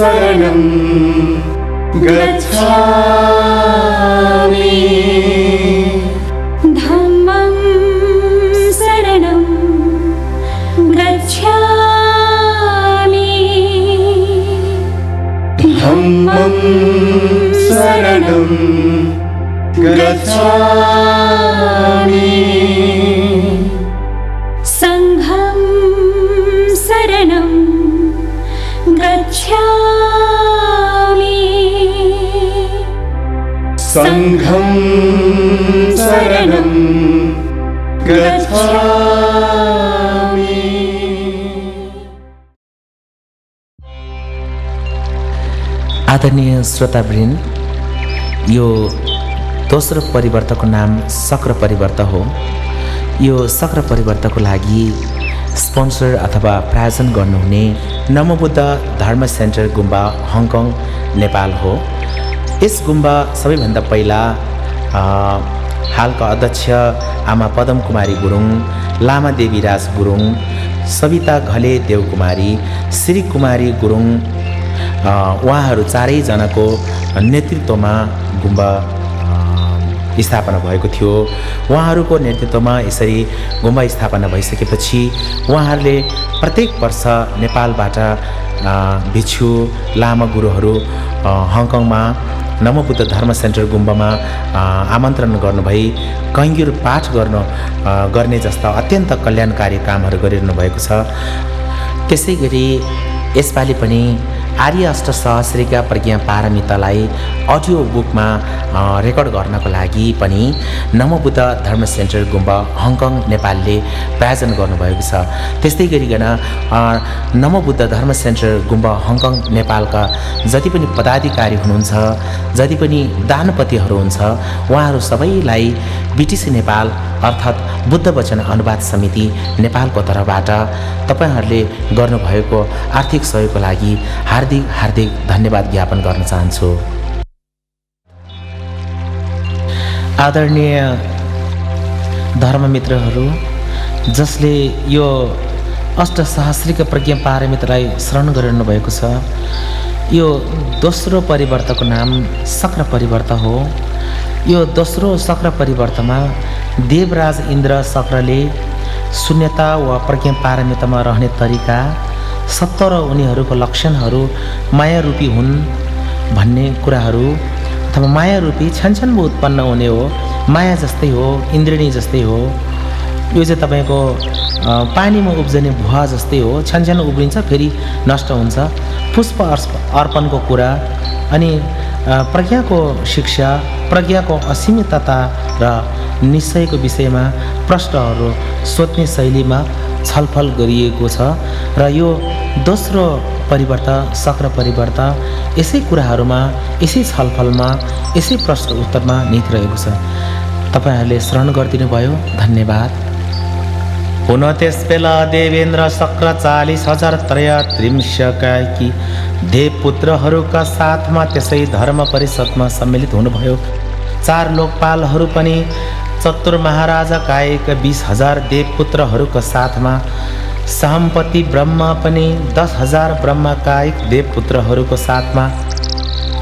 शरणं गच्छामि धम्मं शरणं गच्छामि धम्मं शरणं गच्छामि संघं शरणं गच्छामि संघं शरणं गच्छामि। आदरणीय श्रोतावृन्द, यो दोस्रो परिवर्तनको नाम सक्र परिवर्त हो। यो सक्र परिवर्तको लागि स्पोन्सर अथवा प्रायोजन गर्नुहुने नमोबुद्ध धर्म सेन्टर गुम्बा हङकङ नेपाल हो। यस गुम्बा सबैभन्दा पहिला हालका अध्यक्ष आमा पदम कुमारी गुरुङ, लामा देवीराज गुरुङ, सविता घले देवकुमारी, श्री कुमारी गुरुङ उहाँहरू चारैजनाको नेतृत्वमा गुम्बा स्थापना भएको थियो। उहाँहरूको नेतृत्वमा यसरी गुम्बा स्थापना भइसकेपछि उहाँहरूले प्रत्येक वर्ष नेपालबाट भिक्षु लामा गुरुहरू हङकङमा नमोबुद्ध धर्म सेन्टर गुम्बामा आमन्त्रण गर्नुभई कैङ्गिर पाठ गर्ने जस्ता अत्यन्त कल्याणकारी कामहरू गरिरहनु भएको छ। त्यसै गरी यसपालि पनि आर्य अष्टसहस्रीका प्रज्ञा पारमितालाई अडियो बुकमा रेकर्ड गर्नको लागि पनि नमोबुद्ध धर्म सेन्टर गुम्बा हङकङ नेपालले प्रायोजन गर्नुभएको छ। त्यस्तै गरिकन नमोबुद्ध धर्म सेन्टर गुम्बा हङकङ नेपालका जति पनि पदाधिकारी हुनुहुन्छ, जति पनि दानपतिहरू हुन्छ, उहाँहरू सबैलाई बिटिसी नेपाल अर्थात् बुद्ध वचन अनुवाद समिति नेपालको तर्फबाट तपाईँहरूले गर्नुभएको आर्थिक सहयोगको लागि हार्दिक धन्यवाद ज्ञापन गर्न चाहन्छु। आदरणीय धर्ममित्रहरू, जसले यो अष्टसहस्रीका प्रज्ञा पारमितलाई शरण गरिरहनु भएको छ, यो दोस्रो परिवर्तको नाम सक्र परिवर्त हो। यो दोस्रो सक्र परिवर्तमा देवराज इन्द्र सक्रले शून्यता वा प्रज्ञा पारमितामा रहने तरिका, सत्व र उनीहरूको लक्षणहरू मायारूपी हुन् भन्ने कुराहरू अथवा मायारूपी छनछनमा उत्पन्न हुने हो, माया जस्तै हो, इन्द्रिणी जस्तै हो। यो चाहिँ तपाईँको पानीमा उब्जने भुवा जस्तै हो, छनछन उब्रिन्छ फेरि नष्ट हुन्छ। पुष्प अर्पणको कुरा अनि प्रज्ञाको शिक्षा, प्रज्ञाको असीमितता र निश्चयको विषयमा प्रश्नहरू सोध्ने शैलीमा छलफल गरिएको छ र यो दोस्रो परिवर्त सक्र परिवर्त यसै कुराहरूमा, यसै छलफलमा, यसै प्रश्न उत्तरमा निहित रहेको छ। तपाईँहरूले शरण गरिदिनु भयो, धन्यवाद। पुनः त्यसबेला देवेन्द्र सक्र 40,000 देवपुत्रहरूका साथमा त्यसै धर्म परिषदमा सम्मिलित हुनुभयो। 4 लोकपालहरू पनि चतुर महाराजा कायका 20,000 देवपुत्रहरूका साथमा, सहम्पति ब्रह्म पनि 10,000 ब्रह्मकायिक देवपुत्रहरूको साथमा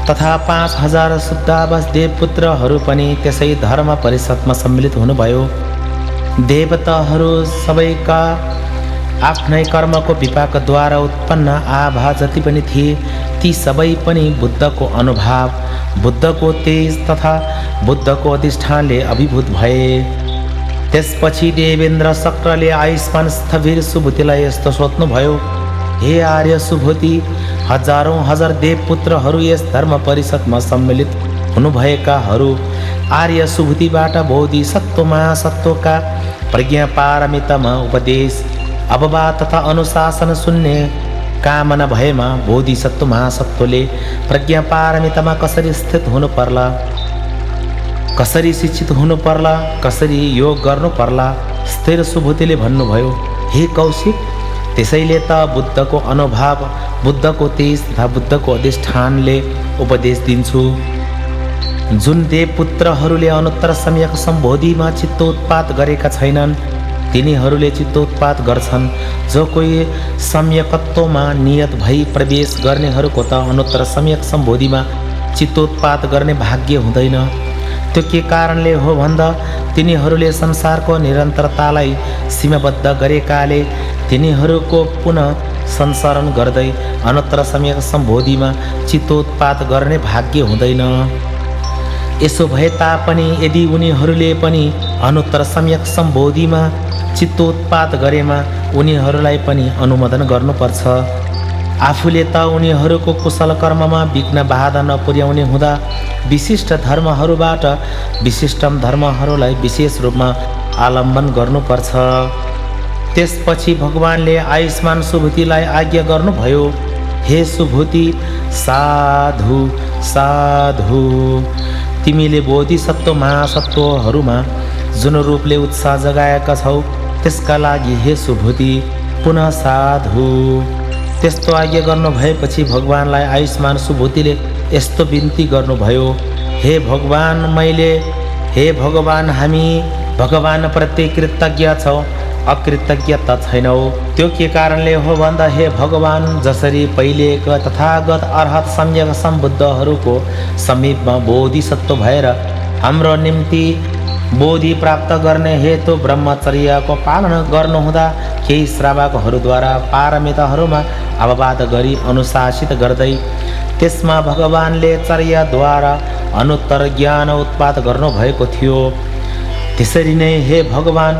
तथा 5,000 शुद्धावास देवपुत्रहरू पनि त्यसै धर्म परिषदमा सम्मिलित हुनुभयो। देवताहरू सबैका आफ्नै कर्मको विपाकद्वारा उत्पन्न आभा जति पनि थिए, ती सबै पनि बुद्धको अनुभाव, बुद्धको तेज तथा बुद्धको अधिष्ठानले अभिभूत भए। त्यसपछि देवेन्द्र सक्रले आयुष्मान स्थविर सुभूतिलाई यस्तो सोध्नुभयो, हे आर्य सुभूति, हजारौँ हजार देवपुत्रहरू यस धर्म परिषदमा सम्मिलित हुनुभएकाहरू आर्य सुभूतिबाट बोधिसत्व महासत्वका प्रज्ञा पारमितामा उपदेश, अववा तथा अनुशासन सुन्ने कामना भएमा बोधिसत्व महासत्वले प्रज्ञा पारमितामा कसरी स्थित हुनु पर्ला, कसरी शिक्षित हुनु पर्ला, कसरी योग गर्नु पर्ला, स्थिर सुभूतिले भन्नुभयो, हे कौशिक, त्यसैले त बुद्धको अनुभाव, बुद्धको तेज तथा बुद्धको अधिष्ठानले उपदेश दिन्छु। जुन देवपुत्रहरूले अनुत्तर सम्यक सम्बोधिमा चित्तोत्पात गरेका छैनन्, तिनीहरूले चित्तोत्पात गर्छन्। जो कोही सम्यकत्वमा नियत भई प्रवेश गर्नेहरूको त अनुत्तर सम्यक सम्बोधिमा चित्तोत्पात गर्ने भाग्य हुँदैन। त्यो के कारणले हो भन्दा तिनीहरूले संसारको निरन्तरतालाई सीमाबद्ध गरेकाले तिनीहरूको पुनः संसरण गर्दै अनुत्तर सम्यक सम्बोधिमा चित्तोत्पात गर्ने भाग्य हुँदैन। यसो भए तापनि यदि उनीहरूले पनि अनुत्तर सम्यक सम्बोधिमा चित्तोत्पात गरेमा उनीहरूलाई पनि अनुमोदन गर्नुपर्छ। आफूले त उनीहरूको कुशल कर्ममा विघ्न बाधा नपुर्याउने हुँदा विशिष्ट धर्महरूबाट विशिष्टम धर्महरूलाई विशेष रूपमा आलम्बन गर्नुपर्छ। त्यसपछि भगवानले आयुष्मान सुभूतिलाई आज्ञा गर्नुभयो, हे सुभूति, साधु साधु, तिमीले बोधिसत्व महासत्वहरूमा जुन रूपले उत्साह जगाएका छौ त्यसका लागि हे सुभूति पुनः साधु। त्यस्तो आज्ञा गर्नु भएपछि भगवानलाई आयुष्मान सुभूतिले यस्तो बिन्ती गर्नुभयो, हे भगवान हामी भगवान प्रति कृतज्ञ छौँ, अकृतज्ञ त छैनौ। त्यो के कारणले हो भन्दा हे भगवान, जसरी पहिलेका तथागत अर्हत सम्यक सम्बुद्धहरूको समीपमा बोधिसत्व भएर हाम्रो निम्ति बोधि प्राप्त गर्ने हेतु ब्रह्मचर्यको पालना गर्नुहुँदा केही श्रावकहरूद्वारा पारमिताहरूमा अववाद गरी अनुशासित गर्दै त्यसमा भगवानले चर्याद्वारा अनुत्तर ज्ञान उत्पाद गर्नुभएको थियो। त्यसरी नै हे भगवान,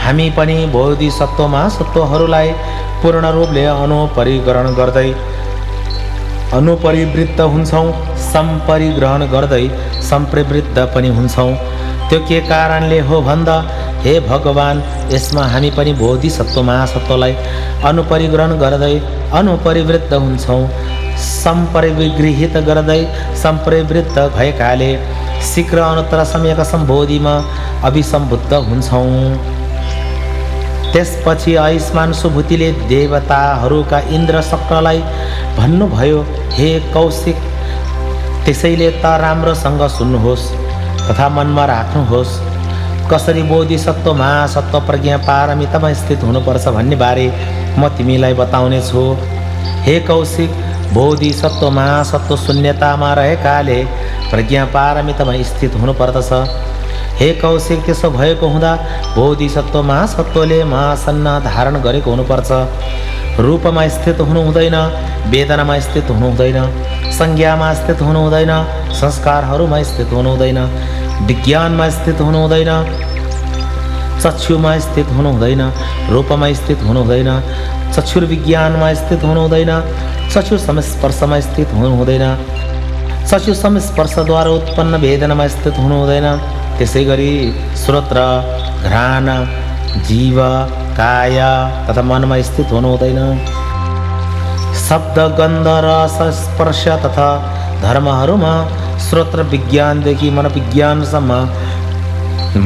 हामी पनि बोधिसत्वमा सत्वहरूलाई पूर्ण रूपले अनुपरिग्रहण गर्दै अनुपरिवृत्त हुन्छौँ, सम्परिग्रहण गर्दै सम्प्रवृत्त पनि हुन्छौँ। त्यो के कारणले हो भन्दा हे भगवान, यसमा हामी पनि बोधिसत्व महासत्वलाई अनुपरिग्रहण गर्दै अनुपरिवृत्त हुन्छौँ, सम्परिगृहित गर्दै सम्प्रवृत्त भएकाले शीघ्र अनुत्तर सम्यक सम्बोधिमा अभिसम्बुद्ध हुन्छौँ। त्यसपछि आयुष्मान सुभूतिले देवताहरूका इन्द्र शक्रलाई भन्नुभयो, हे कौशिक, त्यसैले त राम्रोसँग सुन्नुहोस् तथा मनमा राख्नुहोस्। कसरी बोधिसत्व महासत्व प्रज्ञा पारमितामा स्थित हुनुपर्छ भन्ने बारे म तिमीलाई बताउने छु। हे कौशिक, बोधिसत्व महासत्व शून्यतामा रहेकाले प्रज्ञा पारमितामा स्थित हुनुपर्दछ। हे कौशिक, त्यसो भएको हुँदा बोधिसत्व महासत्वले महासन्न धारण गरेको हुनुपर्छ। रूपमा स्थित हुनु हुँदैन, वेदनामा स्थित हुनु हुँदैन, संज्ञामा स्थित हुनु हुँदैन, संस्कारहरूमा स्थित हुनु हुँदैन, विज्ञानमा स्थित हुनु हुँदैन, चक्षुमा स्थित हुनु हुँदैन, रूपमा स्थित हुनु हुँदैन, चक्षुर्विज्ञानमा स्थित हुनु हुँदैन, चक्षु संस्पर्शमा स्थित हुनु हुँदैन, चक्षु संस्पर्शद्वारा उत्पन्न वेदनामा स्थित हुनु हुँदैन। त्यसै गरी श्रोत्र, घ्राण, जीव, काय तथा मनमा स्थित हुनु हुँदैन। शब्द, गन्ध, रस, स्पर्श तथा धर्महरूमा श्रोत्र विज्ञानदेखि मनोविज्ञानसम्म,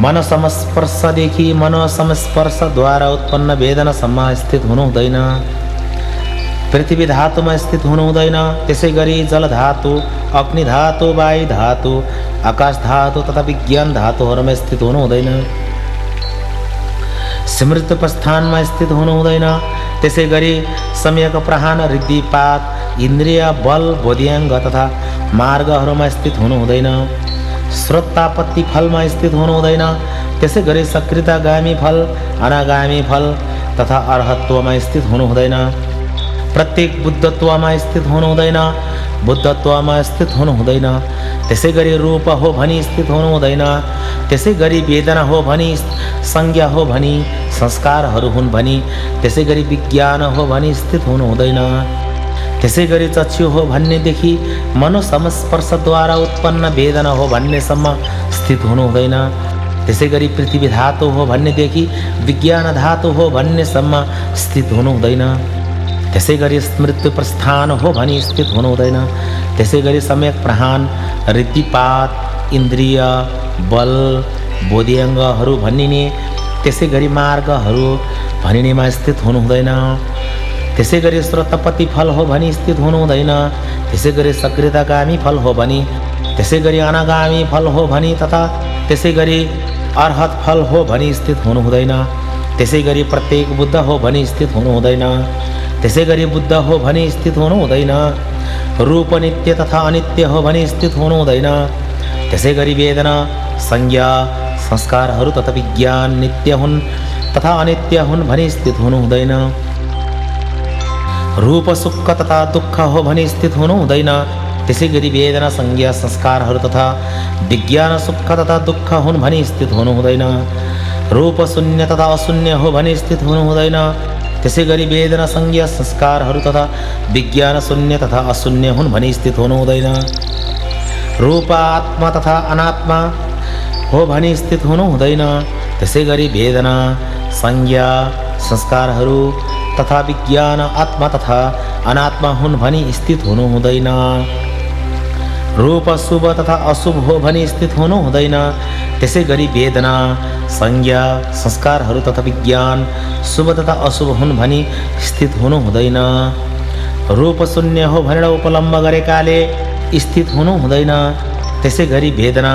मन संस्पर्शदेखि मनोसंस्पर्शद्वारा उत्पन्न वेदनासम्म स्थित हुनु हुँदैन। पृथ्वी धातुमा स्थित हुनु हुँदैन। त्यसै गरी जल धातु, अग्नि धातु, वायु धातु, आकाश धातु तथा विज्ञान धातुहरूमा स्थित हुनु हुँदैन। स्मृत प्रस्थानमा स्थित हुनु हुँदैन। त्यसै गरी सम्यक प्रहान, ऋद्धिपात, इन्द्रिय बल, बोध्याङ्ग तथा मार्गहरूमा स्थित हुनु हुँदैन। श्रोतापत्ति फलमा स्थित हुनु हुँदैन। त्यसै गरी सकृतगामी फल, अनागामी फल तथा अर्हत्वमा स्थित हुनु हुँदैन। प्रत्येक बुद्धत्वमा स्थित हुनु हुँदैन, बुद्धत्वमा स्थित हुनु हुँदैन। त्यसै गरी रूप हो भनी स्थित हुनु हुँदैन। त्यसै गरी वेदना हो भनी, संज्ञा हो भनी, संस्कारहरू हुन् भनी, त्यसै गरी विज्ञान हो भनी स्थित हुनु हुँदैन। त्यसै गरी चक्षु हो भन्नेदेखि मनोसंस्पर्शद्वारा उत्पन्न वेदना हो भन्नेसम्म स्थित हुनु हुँदैन। त्यसै गरी पृथ्वी धातु हो भन्नेदेखि विज्ञान धातु हो भन्नेसम्म स्थित हुनु हुँदैन। त्यसै गरी स्मृति प्रस्थान हो भनी स्थित हुनु हुँदैन। त्यसै गरी सम्यक प्रहान, ऋद्धिपात, इन्द्रिय बल, बोध्याङ्गहरू भनिने, त्यसै गरी मार्गहरू भनिनेमा स्थित हुनु हुँदैन। त्यसै गरी श्रोतपति फल हो भनी स्थित हुनु हुँदैन। त्यसै गरी सकृतगामी फल हो भनी, त्यसै गरी अनागामी फल हो भनी तथा त्यसै गरी अर्हत फल हो भनी स्थित हुनु हुँदैन। त्यसै गरी प्रत्येक बुद्ध हो भनी स्थित हुनु हुँदैन। त्यसै गरी बुद्ध हो भनी स्थित हुनु हुँदैन। रूप नित्य तथा अनित्य हो भनी स्थित हुनु हुँदैन। त्यसै गरी वेदना, संज्ञा, संस्कारहरू तथा विज्ञान नित्य हुन् तथा अनित्य हुन् भनी स्थित हुनु हुँदैन। रूप सुख तथा दुःख हो भनी स्थित हुनु हुँदैन। त्यसै गरी वेदना, संज्ञा, संस्कारहरू तथा विज्ञान सुख तथा दुःख हुन् भनी स्थित हुनु हुँदैन। रूप शून्य तथा अशून्य हो भनी स्थित हुनु हुँदैन। त्यसै गरी वेदना, संज्ञा, संस्कारहरू तथा विज्ञान शून्य तथा अशून्य हुन् भनी स्थित हुनु हुँदैन। रूप आत्मा तथा अनात्मा हो भनी स्थित हुनु हुँदैन। त्यसै गरी वेदना, संज्ञा, संस्कारहरू तथा विज्ञान आत्मा तथा अनात्मा हुन् भनी स्थित हुनु हुँदैन। रूप शुभ तथा अशुभ हो भनी स्थित हुनु हुँदैन। त्यसै गरी वेदना, संज्ञा, संस्कारहरू तथा विज्ञान शुभ तथा अशुभ हुन् भनी स्थित हुनु हुँदैन। रूप शून्य हो भनेर उपलम्ब गरेकाले स्थित हुनु हुँदैन। त्यसै गरी वेदना,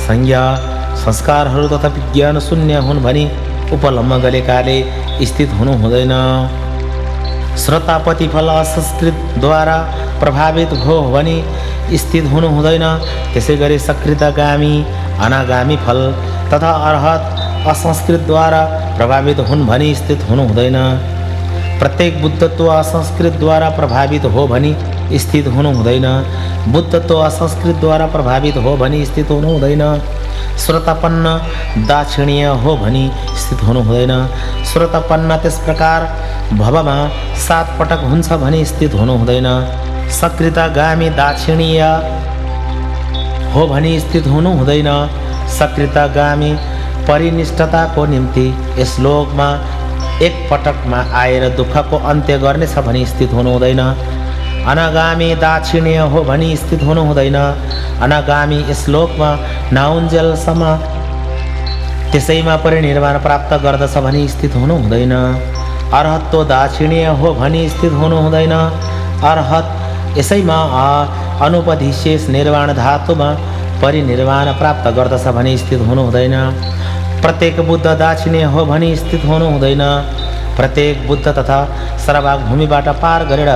संज्ञा, संस्कारहरू तथा विज्ञान शून्य हुन् भनी उपलम्ब गरेकाले स्थित हुनु हुँदैन। श्रोता प्रतिफल असंस्कृतद्वारा प्रभावित हो भनी स्थित हुनु हुँदैन। त्यसै गरी सकृतगामी, अनागामी फल तथा अर्हत असंस्कृतद्वारा प्रभावित हुन् भनी स्थित हुनु हुँदैन। प्रत्येक बुद्धत्व असंस्कृतद्वारा प्रभावित हो भनी स्थित हुनु हुँदैन। बुद्धत्व असंस्कृतद्वारा प्रभावित हो भनी स्थित हुनु हुँदैन। श्रोतापन्न दाक्षिणीय हो भनी स्थित हुनु हुँदैन। श्रोतापन्न त्यस प्रकार भवमा 7 पटक हुन्छ भनी स्थित हुनु हुँदैन। सकृतगामी दाक्षिणीय हो भनी स्थित हुनु हुँदैन। सकृतगामी परिनिष्ठताको निम्ति यस लोकमा एक पटकमा आएर दुःखको अन्त्य गर्नेछ भनी स्थित हुनु हुँदैन। अनागामी दाक्षिणीय हो भनी स्थित हुनु हुँदैन। अनागामी यस लोकमा नाउन्जेलसम्म त्यसैमा परिनिर्वाण प्राप्त गर्दछ भनी स्थित हुनु हुँदैन। अर्हत्व दाक्षिणीय हो भनी स्थित हुनु हुँदैन। अर्हत यसैमा अनुपधिशेष निर्वाण धातुमा परिनिर्वाण प्राप्त गर्दछ भनी स्थित हुनु हुँदैन। प्रत्येक बुद्ध दाक्षिणीय हो भनी स्थित हुनु हुँदैन। प्रत्येक बुद्ध तथा सरभाग भूमिबाट पार गरेर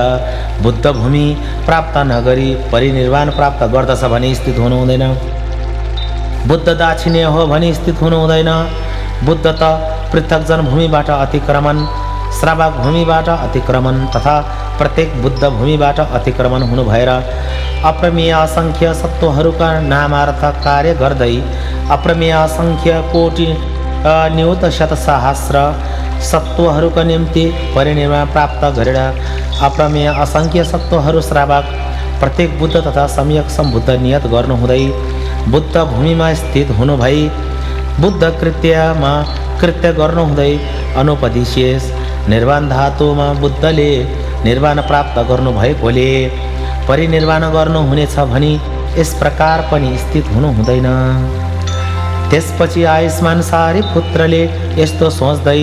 बुद्ध भूमि प्राप्त नगरी परिनिर्वाण प्राप्त गर्दछ भनी स्थित हुनु हुँदैन। बुद्ध दाक्षिणीय हो भनी स्थित हुनु हुँदैन। बुद्ध त पृथक जनभूमिबाट अतिक्रमण, श्रावक भूमिबाट अतिक्रमण तथा प्रत्येक बुद्ध भूमिबाट अतिक्रमण हुनु भएर अप्रमेय असङ्ख्य सत्वहरूका नामार्थ कार्य गर्दै अप्रमेय असङ्ख्य कोटि न्यूत शतसहस्र सत्वहरूका निम्ति परिनिर्वाण प्राप्त गरेर अप्रमेय असङ्ख्य सत्वहरू श्रावक प्रत्येक बुद्ध तथा सम्यक सम्बुद्ध नियत गर्नुहुँदै बुद्ध भूमिमा स्थित हुनु भई बुद्ध कृत्यमा कृत्य गर्नुहुँदै अनुपधिशेष निर्वाण धातुमा बुद्धले निर्वाण प्राप्त गर्नुभएकोले परिनिर्वाण गर्नुहुनेछ भनी यस प्रकार पनि स्थित हुनु हुँदैन। त्यसपछि आयुष्मान सारिपुत्रले यस्तो सोच्दै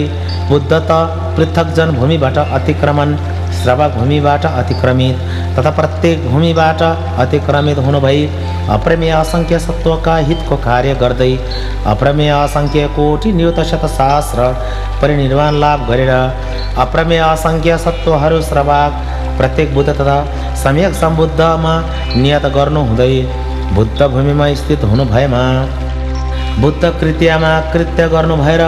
बुद्ध त पृथक जनभूमिबाट अतिक्रमण, श्रावक भूमिबाट अतिक्रमित तथा प्रत्येक भूमिबाट अतिक्रमित हुनु भई अप्रमेय असङ्ख्य सत्वका हितको कार्य गर्दै अप्रमेय असङ्ख्य कोटि न्यूत शतसहस्र परिनिर्वाण लाभ गरेर अप्रमेय असङ्ख्य सत्वहरू श्रावक प्रत्येक बुद्ध तथा सम्यक सम्बुद्धमा नियत गर्नुहुँदै बुद्ध भूमिमा स्थित हुनु भएमा बुद्ध कृत्यमा कृत्य गर्नु भएर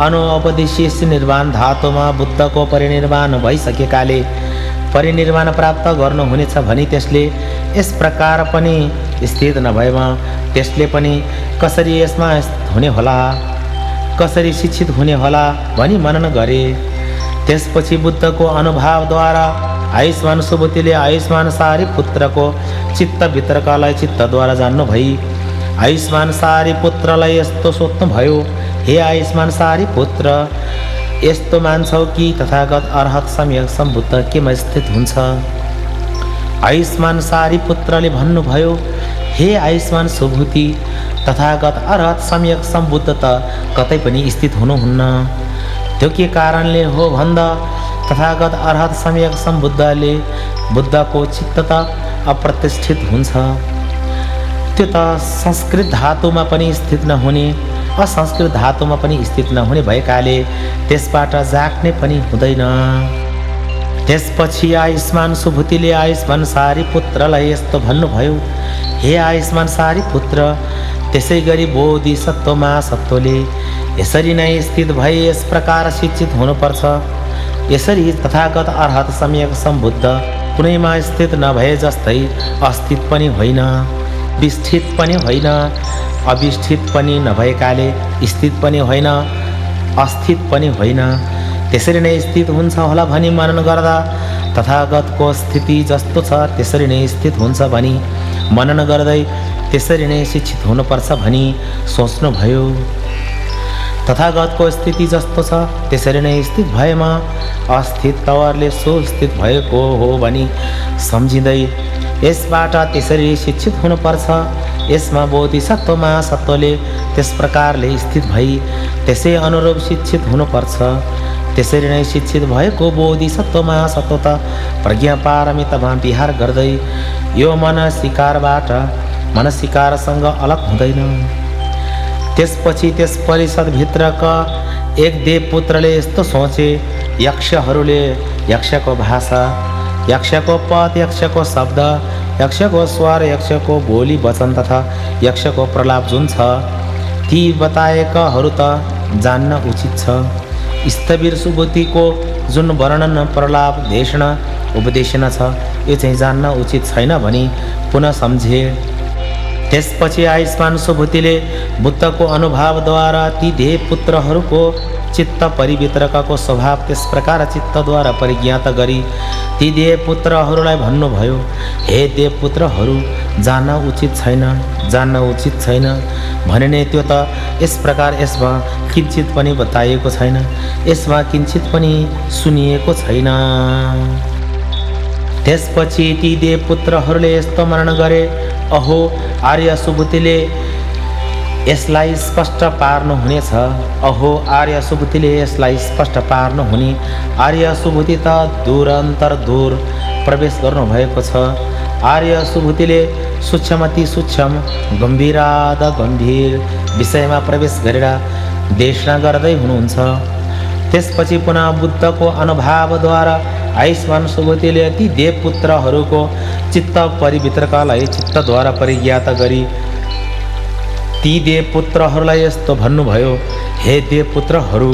अनुपदिशेष निर्वाण धातुमा बुद्धको परिनिर्वाण भइसकेकाले परिनिर्वाण प्राप्त गर्नुहुनेछ भनी त्यसले यस प्रकार पनि स्थित नभएमा त्यसले पनि कसरी यसमा हुने होला, कसरी शिक्षित हुने होला भनी मनन गरे। त्यसपछि बुद्धको अनुभवद्वारा आयुष्मान सुबुतिले आयुष्मान सारिपुत्रको चित्तभित्रकालाई चित्तद्वारा जान्नु भई आयुष्मान सारिपुत्रलाई यस्तो सोध्नुभयो, हे आयुष्मान सारिपुत्र, यस्तो मान्छौ कि तथागत अर्हत सम्यक सम्बुद्ध केमा स्थित हुन्छ? आयुष्मान सारिपुत्रले भन्नुभयो, हे आयुष्मान सुभूति, तथागत अर्हत सम्यक सम्बुद्ध त कतै पनि स्थित हुनुहुन्न। त्यो के कारणले हो भन्दा तथागत अर्हत सम्यक सम्बुद्धले बुद्धको चित्त त अप्रतिष्ठित हुन्छ। त्यो त संस्कृत धातुमा पनि स्थित नहुने असंस्कृत धातुमा पनि स्थित नहुने भएकाले त्यसबाट जाग्ने पनि हुँदैन। त्यसपछि आयुष्मान सुभूतिले आयुष्मान सारीपुत्रलाई यस्तो भन्नुभयो, हे आयुष्मान सारीपुत्र, त्यसै गरी बोधिसत्वमा सत्वले यसरी नै स्थित भए यस प्रकार शिक्षित हुनुपर्छ। यसरी तथागत अर्हत सम्यक सम्बुद्ध कुनैमा स्थित नभए जस्तै अस्थित पनि होइन, विस्थित पनि होइन, अविस्थित पनि नभएकाले स्थित पनि होइन, अस्थित पनि होइन। त्यसरी नै स्थित हुन्छ होला भनी मनन गर्दा तथागतको स्थिति जस्तो छ त्यसरी नै स्थित हुन्छ भनी मनन गर्दै त्यसरी नै शिक्षित हुनुपर्छ भनी सोच्नुभयो। तथागतको स्थिति जस्तो छ त्यसरी नै स्थित भएमा अस्थित तवरले सुस्थित भएको हो भनी सम्झिँदै यसबाट त्यसरी शिक्षित हुनुपर्छ। यसमा बोधिसत्वमा सत्वले त्यस प्रकारले स्थित भई त्यसै अनुरूप शिक्षित हुनुपर्छ। त्यसरी नै शिक्षित भएको बोधिसत्वमा सत्व त प्रज्ञा पारमितमा विहार गर्दै यो मनसिकारसँग अलग हुँदैन। त्यसपछि त्यस परिषदभित्रका एक देवपुत्रले यस्तो सोचे, यक्षहरूले यक्षको भाषा, यक्षको पद, यक्षको शब्द, यक्षको स्वर, यक्षको बोली वचन तथा यक्षको प्रलाप जुन छ ती बताएकाहरू त जान्न उचित छ। स्थविर सुबुद्धिको जुन वर्णन, प्रलाप, देशना, उपदेशना छ यो चाहिँ जान्न उचित छैन भनी पुनः सम्झे। त्यसपछि आयुष्मान सुबुद्धिले बुद्धको अनुभवद्वारा ती देवपुत्रहरूको चित्त परिवितरकको स्वभाव त्यस प्रकार चित्तद्वारा परिज्ञात गरी ती देवपुत्रहरूलाई भन्नुभयो, हे देवपुत्रहरू, जान्न उचित छैन, जान्न उचित छैन भने त्यो त यस प्रकार यसमा किञ्चित पनि बताइएको छैन, यसमा किञ्चित पनि सुनिएको छैन। त्यसपछि ती देवपुत्रहरूले यस्तो मनन गरे, अहो आर्य सुबुद्धिले यसलाई स्पष्ट पार्नु हुनेछ, अहो आर्य सुबुद्धिले यसलाई स्पष्ट पार्नु हुने। आर्य सुबुद्धि त दूरन्तर दूर प्रवेश गर्नुभएको छ। आर्य सुबुद्धिले सूक्ष्मति सूक्ष्म, गम्भीराद गम्भीर विषयमा प्रवेश गरेर देशना गर्दै हुनुहुन्छ। त्यसपछि पुनः बुद्धको अनुभवद्वारा आयुष्मान सुबुद्धिले ती देवपुत्रहरूको चित्त परिवितरकलाई चित्तद्वारा परिज्ञात गरी ती देवपुत्रहरूलाई यस्तो भन्नुभयो, हे देवपुत्रहरू,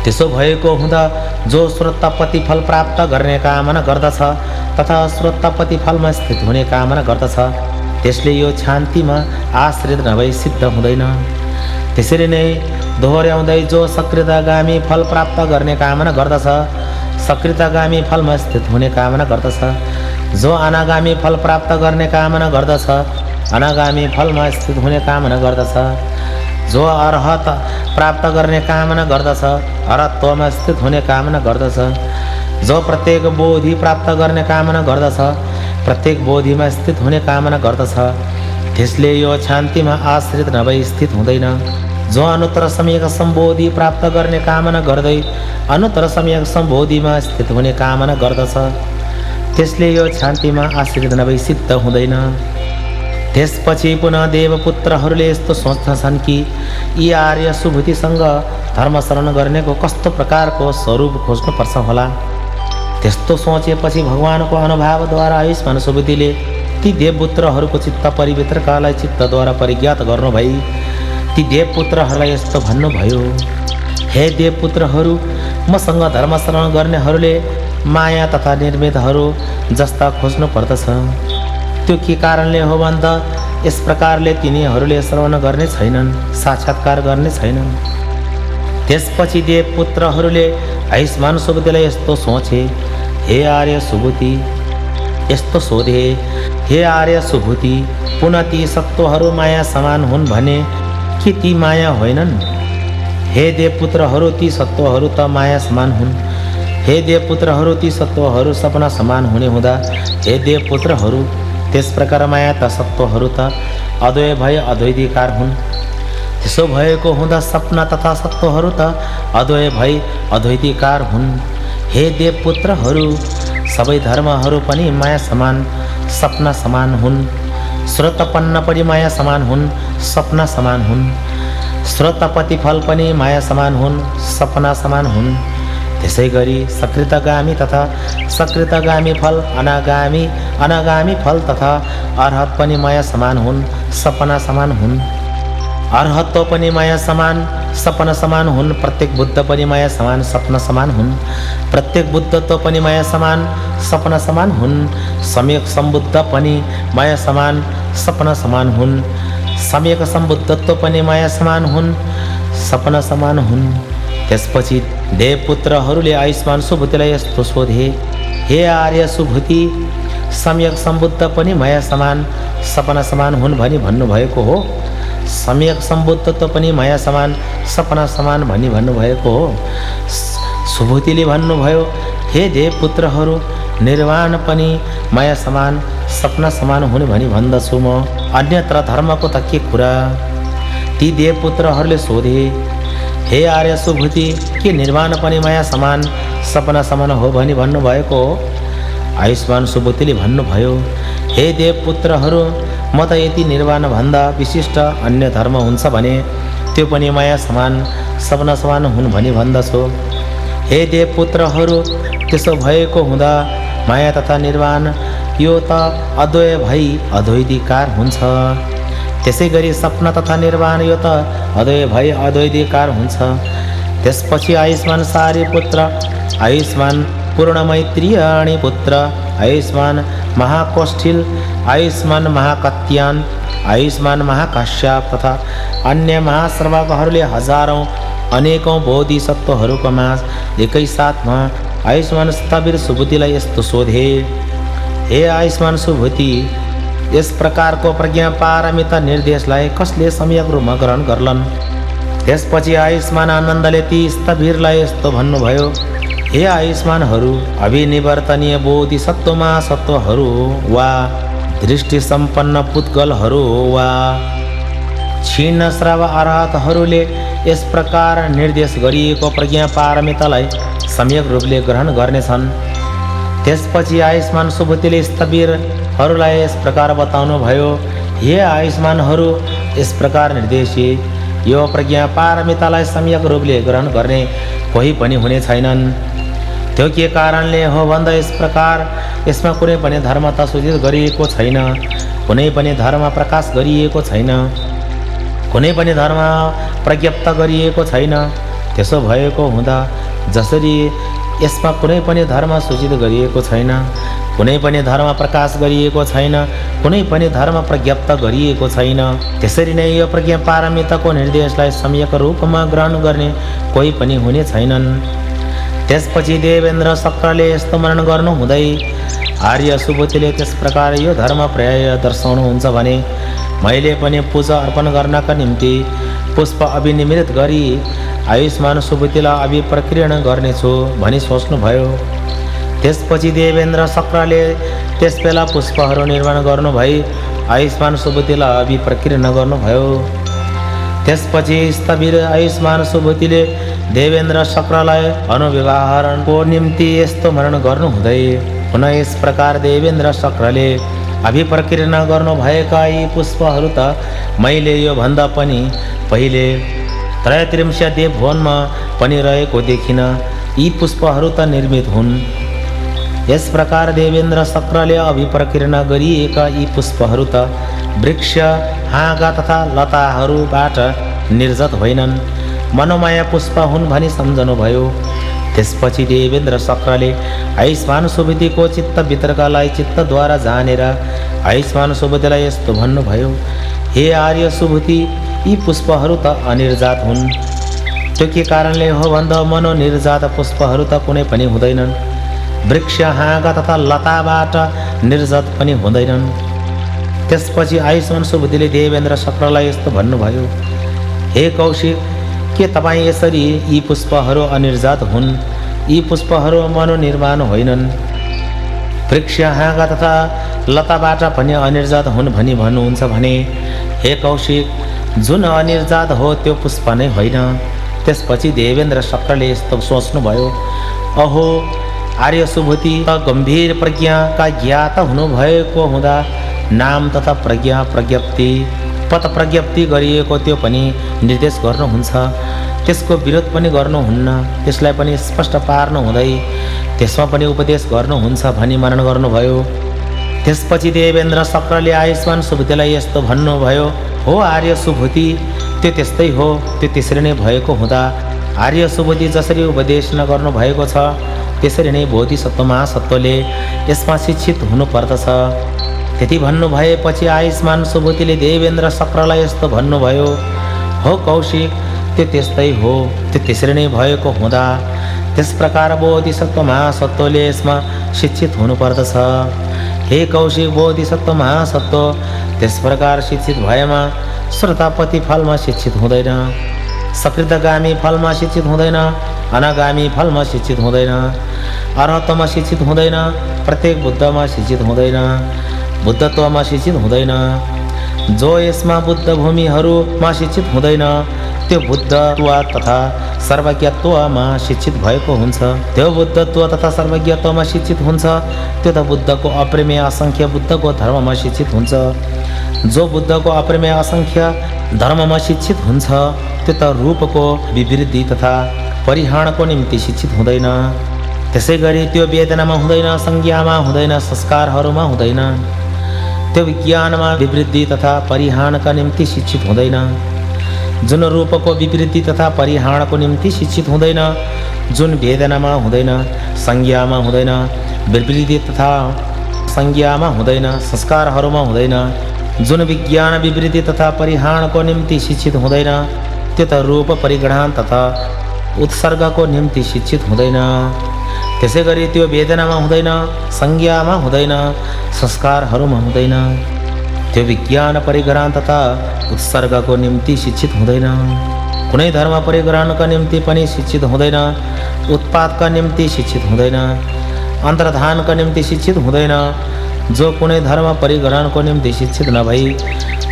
त्यसो भएको हुँदा जो श्रोत्तपति फल प्राप्त गर्ने कामना गर्दछ तथा श्रोत्तपति फलमा स्थित हुने कामना गर्दछ त्यसले यो शान्तिमा आश्रित नभई सिद्ध हुँदैन। त्यसरी नै दोहोर्याउँदै जो सकृतगामी फल प्राप्त गर्ने कामना गर्दछ, सकृतगामी फलमा स्थित हुने कामना गर्दछ, जो अनागामी फल प्राप्त गर्ने कामना गर्दछ, अनागामी फलमा स्थित हुने कामना गर्दछ, जो अर्हत प्राप्त गर्ने कामना गर्दछ, अरहत्वमा स्थित हुने कामना गर्दछ, जो प्रत्येक बोधि प्राप्त गर्ने कामना गर्दछ, प्रत्येक बोधिमा स्थित हुने कामना गर्दछ त्यसले यो शान्तिमा आश्रित नभई स्थित हुँदैन। जो अनुत्तर सम्यक सम्बोधि प्राप्त गर्ने कामना गर्दै अनुत्तर सम्यक सम्बोधिमा स्थित हुने कामना गर्दछ त्यसले यो शान्तिमा आश्रित नभई सिद्ध हुँदैन। त्यसपछि पुनः देवपुत्रहरूले यस्तो सोच्दछन् कि यी आर्य सुबुद्धिसँग धर्मशरण गर्नेको कस्तो प्रकारको स्वरूप खोज्नुपर्छ होला। त्यस्तो सोचेपछि भगवानको अनुभवद्वारा आयुष्मान सुबुद्धिले ती देवपुत्रहरूको चित्त परिवितरकलाई चित्तद्वारा परिज्ञात गर्नुभई ती देवपुत्रहरूलाई यस्तो भन्नुभयो, हे देवपुत्रहरू, मसँग धर्मशरण गर्नेहरूले माया तथा निर्मितहरू जस्ता खोज्नु पर्दछ। त्यो के कारणले हो भन्दा यस प्रकारले तिनीहरूले श्रवण गर्ने छैनन्, साक्षात्कार गर्ने छैनन्। त्यसपछि देवपुत्रहरूले आयुष्मान सुबुद्धिलाई यस्तो सोचे, हे आर्य सुबुद्धि, यस्तो सोधे, हे आर्य सुबुद्धि, पुनः ती सत्वहरू माया समान हुन् भने के ती माया होइनन्? हे देवपुत्रहरू, ती सत्वहरू त माया समान हुन्। हे देवपुत्रहरू, ती सत्वहरू सपना समान हुने हुँदा हे देवपुत्रहरू, त्यस प्रकार माया त सत्वहरू त अद्वय भए अद्वैतिकार हुन्। त्यसो भएको हुँदा सपना तथा सत्वहरू त अद्वय भई अद्वैतिकार हुन्। हे देवपुत्रहरू, सबै धर्महरू पनि माया समान, सपना समान हुन्। श्रोतपन्न पनि माया समान हुन्, सपना समान हुन्। श्रोतपति फल पनि माया समान हुन्, सपना समान हुन्। त्यसै गरी सकृतगामी तथा सकृतगामी फल, अनागामी फल तथा अर्हत पनि माया समान हुन्, सपना समान हुन्। अर्हत्व पनि माया समान, सपना समान हुन्। प्रत्येक बुद्ध पनि माया समान, सपना समान हुन्। प्रत्येक बुद्धत्व पनि माया समान, सपना समान हुन्। सम्यक सम्बुद्ध पनि माया समान, सपना समान हुन्। सम्यक सम्बुद्धत्व पनि माया समान हुन्, सपना समान हुन्। त्यसपछि देवपुत्रहरूले आयुष्मान सुभूतिलाई यस्तो सोधे, हे आर्य सुभूति, सम्यक सम्बुद्ध पनि माया समान, सपना समान हुन् भनी भन्नुभएको हो। सम्यक सम्बुद्धत्व पनि माया समान, सपना समान भनी भन्नुभएको हो। सुभूतिले भन्नुभयो, हे देवपुत्रहरू, निर्वाण पनि माया समान, सपना समान हुने भनी भन्दछु म। अन्यत्र धर्मको त के कुरा। ती देवपुत्रहरूले सोधे, हे आर्य सुभूति, के निर्वाण पनि माया समान, सपना समान हो भनी भन्नुभएको हो। आयुष्मान सुभूतिले भन्नुभयो, हे देवपुत्रहरू, म त यति निर्वाणभन्दा विशिष्ट अन्य धर्म हुन्छ भने त्यो पनि माया समान, सपना समान हुन् भनी भन्दछु। हे देवपुत्रहरू, त्यसो भएको हुँदा माया तथा निर्वाण यो त अद्वय भई अद्वैतिकार हुन्छ। त्यसै गरी सपना तथा निर्वाण यो त अद्वय भई अद्वैतिकार हुन्छ। त्यसपछि आयुष्मान सारीपुत्र, आयुष्मान पूर्णमैत्रियाणी पुत्र, आयुष्मान महाकौष्ठिल, आयुष्मान महाकत्यान, आयुष्मान महाकाश्यप तथा अन्य महाश्रवकहरूले हजारौँ अनेकौँ बोधिसत्वहरूको माझ एकैसाथमा आयुष्मान स्थविर सुभूतिलाई यस्तो सोधे, हे आयुष्मान सुभूति, यस प्रकारको प्रज्ञा पारमिता निर्देशलाई कसले सम्यक रूपमा ग्रहण गर्लन्। त्यसपछि आयुष्मान आनन्दले ती स्थविरलाई यस्तो भन्नुभयो, हे आयुष्मानहरू, अभिनिवर्तनीय बोधिसत्वमा सत्वहरू वा दृष्टि सम्पन्न पुद्गलहरू वा क्षीण श्रव अर्हतहरूले यस प्रकार निर्देश गरिएको प्रज्ञा पारमितालाई सम्यक रूपले ग्रहण गर्नेछन्। त्यसपछि आयुष्मान सुभूतिले स्थविरहरूलाई यस प्रकार बताउनु भयो, हे आयुष्मानहरू, यस प्रकार निर्देशित यो प्रज्ञा पारमितालाई सम्यक रूपले ग्रहण गर्ने कोही पनि हुने छैनन्। त्यो के कारणले हो भन्दा यस प्रकार यसमा कुनै पनि धर्म त सूचित गरिएको छैन, कुनै पनि धर्म प्रकाश गरिएको छैन, कुनै पनि धर्म प्रज्ञप्त गरिएको छैन। त्यसो भएको हुँदा जसरी यसमा कुनै पनि धर्म सूचित गरिएको छैन, कुनै पनि धर्म प्रकाश गरिएको छैन, कुनै पनि धर्म प्रज्ञप्त गरिएको छैन, त्यसरी नै यो प्रज्ञा पारमिताको निर्देशलाई सम्यक रूपमा ग्रहण गर्ने कोही पनि हुने छैनन्। त्यसपछि देवेन्द्र शक्रले यस्तो मनन गर्नु हुँदै आर्य सुभूतिले त्यस प्रकार यो धर्म प्राय दर्शाउनुहुन्छ भने मैले पनि पूजा अर्पण गर्नका निम्ति पुष्प अभिनिमित गरी आयुष्मान सुभूतिलाई अभिप्रकीर्ण गर्नेछु भनी सोच्नुभयो। त्यसपछि देवेन्द्र शक्रले त्यसबेला पुष्पहरू निर्माण गर्नुभई आयुष्मान सुभूतिलाई अभिप्रकीर्ण गर्नुभयो। त्यसपछि स्थविर आयुष्मान सुभूतिले देवेन्द्र शक्रलाई अनुव्यवहारको निम्ति यस्तो मनन गर्नु हुँदै पुनः यस प्रकार देवेन्द्र शक्रले अभिप्रकीर्ण गर्नुभएका यी पुष्पहरू त मैले यो भन्दा पनि पहिले त्रयत्रिंश देवभवनमा पनि रहेको देखिन, यी पुष्पहरू त निर्मित हुन्। यस प्रकार देवेन्द्र शक्रले अभिप्रकीर्ण गरिएका यी पुष्पहरू त वृक्ष, हाँगा तथा लताहरूबाट निर्गत होइनन्, मनोमय पुष्प हुन् भनी सम्झनुभयो। त्यसपछि देवेन्द्र शक्रले आयुष्मान सुभूतिको चित्तभित्रकालाई चित्तद्वारा जानेर आयुष्मान सुभूतिलाई यस्तो भन्नुभयो, हे आर्य सुभूति, यी पुष्पहरू त अनिर्जात हुन्। त्यो के कारणले हो भन्दा मनोनिर्जात पुष्पहरू त कुनै पनि हुँदैनन्, वृक्ष, हाँगा तथा लताबाट निर्गत पनि हुँदैनन्। त्यसपछि आयुष्मान सुभूतिले देवेन्द्र शक्रलाई यस्तो भन्नुभयो, हे कौशिक, के तपाईँ यसरी यी पुष्पहरू अनिर्जात हुन्, यी पुष्पहरू मनोनिर्माण होइनन्, वृक्ष, हाँगा तथा लताबाट पनि अनिर्जात हुन् भनी भन्नुहुन्छ भने हे कौशिक, जुन अनिर्जात हो त्यो पुष्प नै होइन। त्यसपछि देवेन्द्र शक्रले यस्तो सोच्नुभयो, अहो आर्य सुभूति त गम्भीर प्रज्ञाका ज्ञाता हुनुभएको हुँदा नाम तथा प्रज्ञा प्रज्ञप्ति पथ प्रज्ञप्ति गरिएको त्यो पनि निर्देश गर्नुहुन्छ, त्यसको विरोध पनि गर्नुहुन्न, त्यसलाई पनि स्पष्ट पार्नु हुँदै त्यसमा पनि उपदेश गर्नुहुन्छ भनी मनन गर्नुभयो। त्यसपछि देवेन्द्र शक्रले आयुष्मान सुबुतिलाई यस्तो भन्नुभयो, हो आर्य सुबुति, त्यो त्यस्तै हो, त्यो त्यसरी नै भएको हुँदा आर्य सुबुति जसरी उपदेश नगर्नु भएको छ त्यसरी नै बोधिसत्व महासत्वले यसमा शिक्षित हुनुपर्दछ। त्यति भन्नुभएपछि आयुष्मान सुबुतिले देवेन्द्र शक्रलाई यस्तो भन्नुभयो, हो कौशिक, त्यो त्यस्तै हो, त्यो त्यसरी नै भएको हुँदा त्यस प्रकार बोधिसत्व महासत्वले यसमा शिक्षित हुनुपर्दछ। हे कौशिक, बोधिसत्व महासत्व त्यस प्रकार शिक्षित भएमा श्रोतापति फलमा शिक्षित हुँदैन, सकृतगामी फलमा शिक्षित हुँदैन, अनागामी फलमा शिक्षित हुँदैन, अर्हत्वमा शिक्षित हुँदैन, प्रत्येक बुद्धमा शिक्षित हुँदैन, बुद्धत्वमा शिक्षित हुँदैन। जो यसमा बुद्ध भूमिहरूमा शिक्षित हुँदैन त्यो बुद्धत्व तथा सर्वज्ञत्वमा शिक्षित भएको हुन्छ। त्यो बुद्धत्व तथा सर्वज्ञत्वमा शिक्षित हुन्छ त्यो त बुद्धको अप्रेमेय असङ्ख्य बुद्धको धर्ममा शिक्षित हुन्छ। जो बुद्धको अप्रेमेय असङ्ख्य धर्ममा शिक्षित हुन्छ त्यो त रूपको विवृद्धि तथा परिहाणको निम्ति शिक्षित हुँदैन। त्यसै गरी त्यो वेदनामा हुँदैन, संज्ञामा हुँदैन, संस्कारहरूमा हुँदैन। त्यो विज्ञानमा विवृद्धि तथा परिहाणका निम्ति शिक्षित हुँदैन। जुन रूपको विवृद्धि तथा परिहाणको निम्ति शिक्षित हुँदैन, जुन वेदनामा हुँदैन, संज्ञामा हुँदैन, विवृद्धि तथा संज्ञामा हुँदैन, संस्कारहरूमा हुँदैन, जुन विज्ञान विवृद्धि तथा परिहाणको निम्ति शिक्षित हुँदैन त्यो त रूप परिग्रहण तथा उत्सर्गको निम्ति शिक्षित हुँदैन। त्यसै गरी त्यो वेदनामा हुँदैन, संज्ञामा हुँदैन, संस्कारहरूमा हुँदैन। त्यो विज्ञान परिग्रहण तथा उत्सर्गको निम्ति शिक्षित हुँदैन। कुनै धर्म परिग्रहणका निम्ति पनि शिक्षित हुँदैन, उत्पादका निम्ति शिक्षित हुँदैन, अन्तर्धानका निम्ति शिक्षित हुँदैन। जो कुनै धर्म परिग्रहणको निम्ति शिक्षित नभई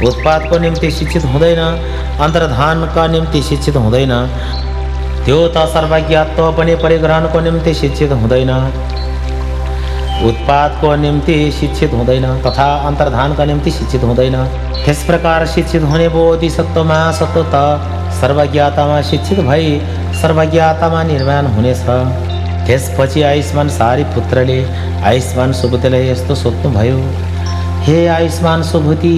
उत्पादको निम्ति शिक्षित हुँदैन, अन्तर्धानका निम्ति शिक्षित हुँदैन त्यो त सर्वज्ञत्व पनि परिग्रहणको निम्ति शिक्षित हुँदैन, उत्पादको निम्ति शिक्षित हुँदैन तथा अन्तर्धानका निम्ति शिक्षित हुँदैन। त्यस प्रकार शिक्षित हुने बोधिसत्व महासत्व त सर्वज्ञतामा शिक्षित भई सर्वज्ञतामा निर्माण हुनेछ। त्यसपछि आयुष्मान सारिपुत्रले आयुष्मान सुबुतिलाई यस्तो सोध्नुभयो, हे आयुष्मान सुबुति,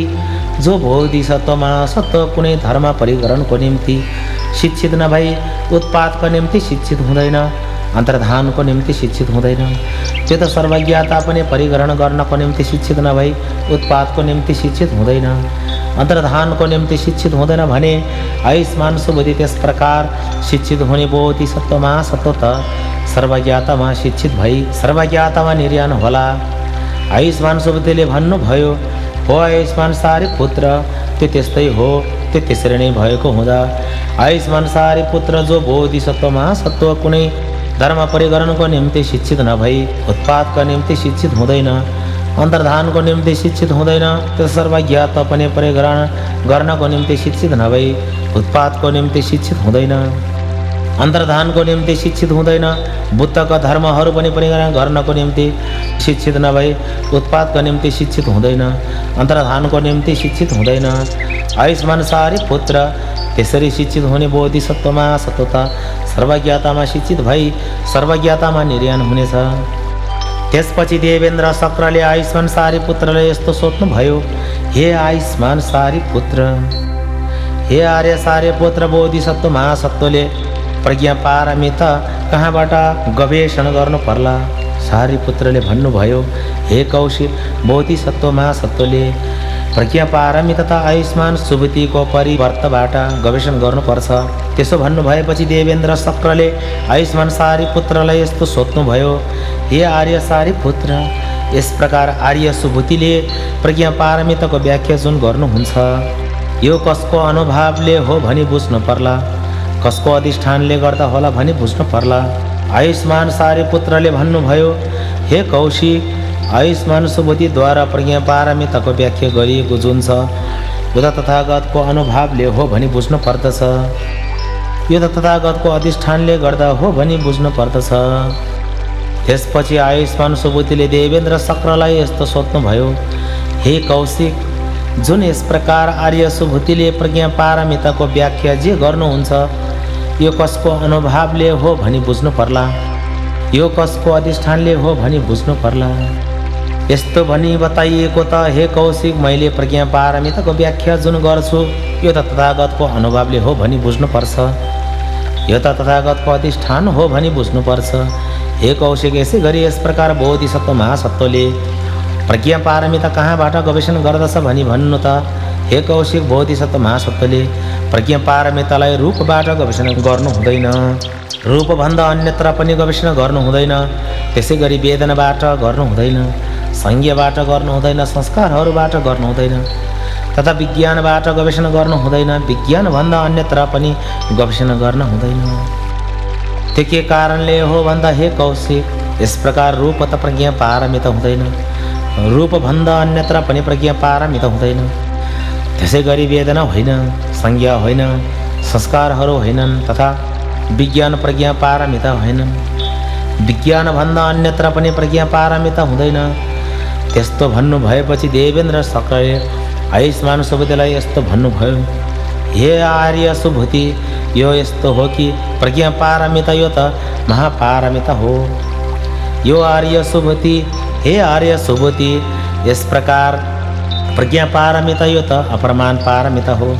जो बोधिसत्व महासत्व कुनै धर्म परिग्रहणको निम्ति शिक्षित नभई उत्पादको निम्ति शिक्षित हुँदैन, अन्तर्धानको निम्ति शिक्षित हुँदैन, त्यो त सर्वज्ञता पनि परिग्रहण गर्नको निम्ति शिक्षित नभई उत्पादको निम्ति शिक्षित हुँदैन, अन्तर्धानको निम्ति शिक्षित हुँदैन भने आयुष्मान सुबुति त्यस प्रकार शिक्षित हुने बोधिसत्व महासत्व त सर्वज्ञतामा शिक्षित भई सर्वज्ञतामा निर्याण होला। आयुष्मान सुबुतिले भन्नुभयो, हो आयुष्मान सारिपुत्र, त्यो त्यस्तै हो, त्यो त्यसरी नै भएको हुँदा आयुष्मान सारिपुत्र, जो बोधिसत्व महासत्व कुनै धर्म परिग्रहणको निम्ति शिक्षित नभई उत्पादका निम्ति शिक्षित हुँदैन, अन्तर्धानको निम्ति शिक्षित हुँदैन, त्यो सर्वज्ञता पनि परिग्रहण गर्नको निम्ति शिक्षित नभई उत्पादको निम्ति शिक्षित हुँदैन, अन्तर्धानको निम्ति शिक्षित हुँदैन, बुद्धका धर्महरू पनि परिग्रहण गर्नको निम्ति शिक्षित नभई उत्पादका निम्ति शिक्षित हुँदैन, अन्तर्धानको निम्ति शिक्षित हुँदैन। आयुष्मान सारिपुत्र, त्यसरी शिक्षित हुने बोधिसत्व महासत्वता सर्वज्ञतामा शिक्षित भई सर्वज्ञतामा निर्याण हुनेछ। त्यसपछि देवेन्द्र शक्रले आयुष्मान सारिपुत्रले यस्तो सोध्नुभयो, हे आयुष्मान सारिपुत्र, हे आर्य सारिपुत्र, बोधिसत्व महासत्वले प्रज्ञा पारमिता कहाँबाट गवेषण गर्नु पर्ला? सारिपुत्रले भन्नुभयो, हे कौशिक, बोधिसत्व महासत्वले प्रज्ञा पारमी तथा आयुष्मान सुबुतिको परिवर्तबाट गवेषण गर्नुपर्छ। त्यसो भन्नुभएपछि देवेन्द्र शक्रले आयुष्मान सारिपुत्रलाई यस्तो सोध्नुभयो, हे आर्य सारिपुत्र, यस प्रकार आर्य सुबुतिले प्रज्ञा पारमिताको व्याख्या जुन गर्नुहुन्छ यो कसको अनुभवले हो भनी बुझ्नु पर्ला, कसको अधिष्ठानले गर्दा होला भनी बुझ्नु पर्ला। आयुष्मान सारिपुत्रले भन्नुभयो, हे कौशिक, आयुष्मान सुबुतिद्वारा प्रज्ञा पारमिताको व्याख्या गरिएको जुन छ यो त तथागतको अनुभवले हो भनी बुझ्नु पर्दछ, यो त तथागतको अधिष्ठानले गर्दा हो भनी बुझ्नु पर्दछ। त्यसपछि आयुष्मान सुबुतिले देवेन्द्र शक्रलाई यस्तो सोध्नुभयो, हे कौशिक, जुन यस प्रकार आर्य सुभूतिले प्रज्ञा पारमिताको व्याख्या जे गर्नुहुन्छ यो कसको अनुभावले हो भनी बुझ्नु पर्ला, यो कसको अधिष्ठानले हो भनी बुझ्नु पर्ला। यस्तो भनी बताइएको त हे कौशिक मैले प्रज्ञा पारमिताको व्याख्या जुन गर्छु यो त तथागतको अनुभवले हो भनी बुझ्नुपर्छ, यो त तथागतको अधिष्ठान हो भनी बुझ्नुपर्छ। हे कौशिक यसै गरी यस प्रकार बोधिसत्व महासत्वले प्रज्ञा पारमिता कहाँबाट गवेषण गर्दछ भनी भन्नु त हे कौशिक बोधिसत्व महासत्वले प्रज्ञा पारमितालाई रूपबाट गवेषण गर्नु हुँदैन, रूपभन्दा अन्यत्र पनि गवेषण गर्नु हुँदैन, त्यसै गरी वेदनाबाट गर्नु हुँदैन, संज्ञाबाट गर्नु हुँदैन, संस्कारहरूबाट गर्नु हुँदैन तथा विज्ञानबाट गवेषण गर्नु हुँदैन, विज्ञानभन्दा अन्यत्र पनि गवेषण गर्न हुँदैन। त्यो के कारणले हो भन्दा हे कौशिक यस प्रकार रूप त प्रज्ञा पारमिता हुँदैन, रूपभन्दा अन्यत्र पनि प्रज्ञा पारमिता हुँदैन, त्यसै गरी वेदना होइन, संज्ञा होइन, संस्कारहरू होइनन् तथा विज्ञान प्रज्ञा पारमिता होइनन्, विज्ञानभन्दा अन्यत्र पनि प्रज्ञा पारमिता हुँदैन। त्यस्तो भन्नु भएपछि देवेन्द्र शक्रले आयुष्मान सुबुद्धिलाई यस्तो भन्नुभयो, हे आर्य सुभूति यो यस्तो हो कि प्रज्ञा पारमिता यो त महापारमिता हो। यो आर्य सुभूति हे आर्य सुभूति यस प्रकार प्रज्ञा पारमिता यो त अपरमान पारमिता हो।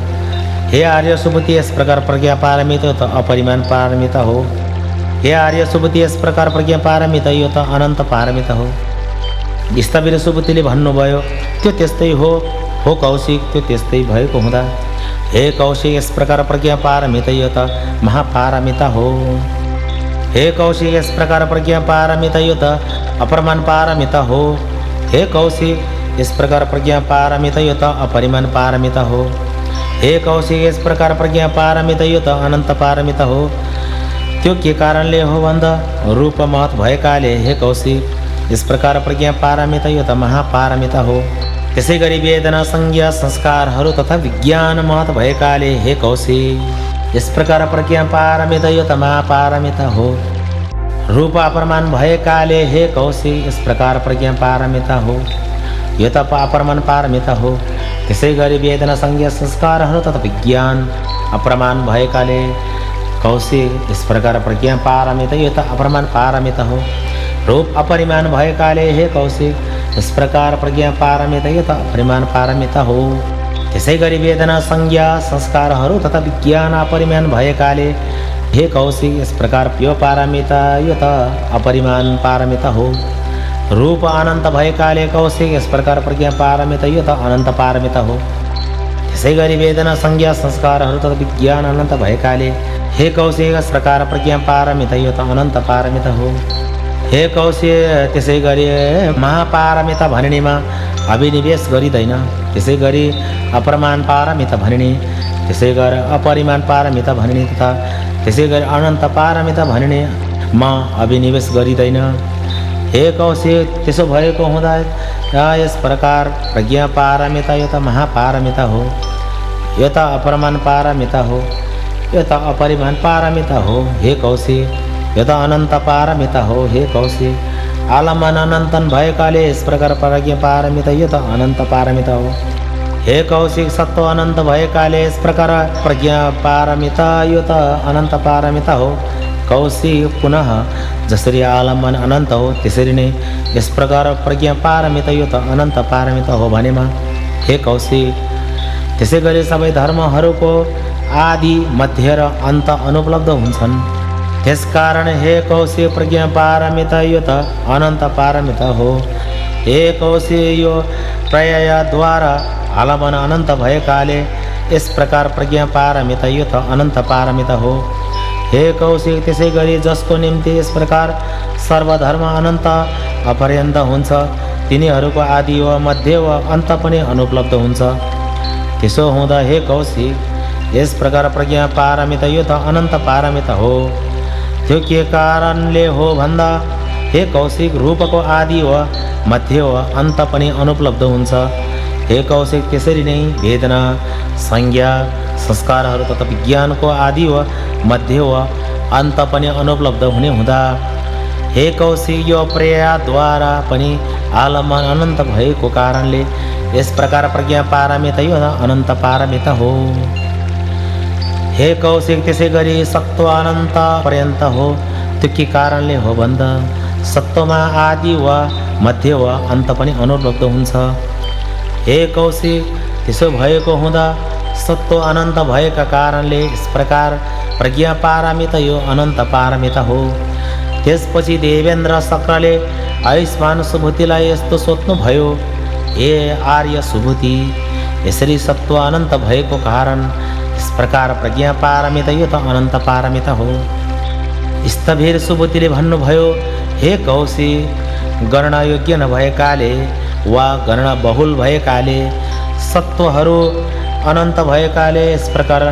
हे आर्य सुभूति यस प्रकार प्रज्ञा पारमिता यो त अपरिमाण पारमिता हो। हे आर्य सुभूति यस प्रकार प्रज्ञा पारमिता यो त अनन्त पारमिता हो। स्थविर सुबुद्धिले भन्नुभयो त्यो त्यस्तै हो कौशिक त्यो त्यस्तै भएको हुँदा हे कौशिक यस प्रकार प्रज्ञा पारमिता यो त महापारमिता हो। हे कौशिक यस प्रकार प्रज्ञा पारमिता यो त अपरमान पारमिता हो। हे कौशिक यस प्रकार प्रज्ञा पारमिता यो त अपरिमाण पारमिता हो। हे कौशिक यस प्रकार प्रज्ञा पारमिता यो त अनन्त पारमिता हो। त्यो के कारणले हो भन्दा रूप महत भएकाले हे कौशिक यस प्रकार प्रज्ञा पारमिता यो त महापारमिता हो। त्यसै गरी वेदना संज्ञा संस्कारहरू तथा विज्ञान महत भएकाले हे कौशिक यस प्रकार प्रज्ञा पारमिता यो त महापारमिता हो। रूप अपरमान भएकाले हे कौशिक यस प्रकार प्रज्ञा पारमिता हो, यो त अपरमान पारमिता हो। त्यसै गरी वेदना संज्ञा संस्कारहरू तथा विज्ञान अपरमान भएकाले कौशिक यस प्रकार प्रज्ञा पारमिता यो त अपरमान पारमिता हो। रूप अपरिमाण भएकाले हे कौशिक यस प्रकार प्रज्ञा पारमिता यो त अपरिमाण पारमिता हो। त्यसै गरी वेदना संज्ञा संस्कारहरू तथा विज्ञान अपरिमाण भएकाले हे कौशिक यस प्रकार यो पारमिता यो त अपरिमाण पारमिता हो। रूप अनन्त भएकाले कौशिक यस प्रकार प्रज्ञा पारमिता यो त अनन्त पारमिता हो। त्यसै गरी वेदना संज्ञा संस्कारहरू तथा विज्ञान अनन्त भएकाले हे कौशिक यस प्रकार प्रज्ञा पारमिता यो त अनन्त पारमिता हो। हे कौशिक त्यसै गरी महापारमिता भनिनेमा अभिनिवेश गरिँदैन, त्यसै गरी अपरमान पारमिता भनिने, त्यसै गरी अपरिमाण पारमिता भनिने तथा त्यसै गरी अनन्त पारमिता भनिनेमा अभिनिवेश गरिँदैन। हे कौशिक त्यसो भएको हुँदा यस प्रकार प्रज्ञा पारमिता यो त महापारमिता हो, यो त अपरमान पारमिता हो, यो त अपरिमाण पारमिता हो। हे कौशिक यो त अनन्त पारमिता हो। हे कौशिक आलम्बन अनन्तन भएकाले यस प्रकार प्रज्ञा पारमिता यो त अनन्त पारमिता हो। हे कौशिक सत्व अनन्त भएकाले यस प्रकार प्रज्ञा पारमिता यो त अनन्त पारमिता हो। कौशिक पुनः जसरी आलम्बन अनन्त हो त्यसरी नै यस प्रकार प्रज्ञा पारमिता यो त अनन्त पारमिता हो भनेमा हे कौशिक त्यसै गरी सबै धर्महरूको आदि मध्य र अन्त अनुपलब्ध हुन्छन्। त्यसकारण हे कौशिक प्रज्ञा पारमिता यो त अनन्त पारमिता हो। हे कौशिक यो प्रययद्वारा आलम्बन अनन्त भएकाले यस प्रकार प्रज्ञा पारमिता यो त अनन्त पारमिता हो। हे कौशिक त्यसै गरी जसको निम्ति यस प्रकार सर्वधर्म अनन्त अपर्यन्त हुन्छ तिनीहरूको आदि वा मध्य वा अन्त पनि अनुपलब्ध हुन्छ। त्यसो हुँदा हे कौशिक यस प्रकार प्रज्ञा पारमिता यो त अनन्त पारमिता हो। त्यो के कारणले हो भन्दा हे कौशिक रूपको आदि वा मध्य वा अन्त पनि अनुपलब्ध हुन्छ। हे कौशिक त्यसरी नै वेदना संज्ञा संस्कारहरू तथा विज्ञानको आदि वा मध्य वा अन्त पनि अनुपलब्ध हुने हुँदा हे कौशिक यो प्रेयाद्वारा पनि आलम्बन अनन्त भएको कारणले यस प्रकार प्रज्ञा पारमिता यो अनन्त पारमिता हो। हे कौशिक त्यसै गरी सत्व अनन्त पर्यन्त हो। त्यो के कारणले हो भन्दा सत्वमा आदि वा मध्य वा अन्त पनि अनुपलब्ध हुन्छ। हे कौशिक त्यसो भएको हुँदा सत्व अनन्त भएका कारणले यस प्रकार प्रज्ञा पारमिता यो अनन्त पारमिता हो। त्यसपछि देवेन्द्र शक्रले आयुष्मान सुभूतिलाई यस्तो सोध्नुभयो, हे आर्य सुभूति, यसरी सत्व अनन्त भएको कारण यस प्रकार प्रज्ञा पारमिता यो त अनन्त पारमिता हो। स्थविर सुभूतिले भन्नुभयो, हे कौशिक, गणना योग्य नभएकाले वा गणना बहुल भएकाले सत्वहरू अनन्त भएकाले यस प्रकार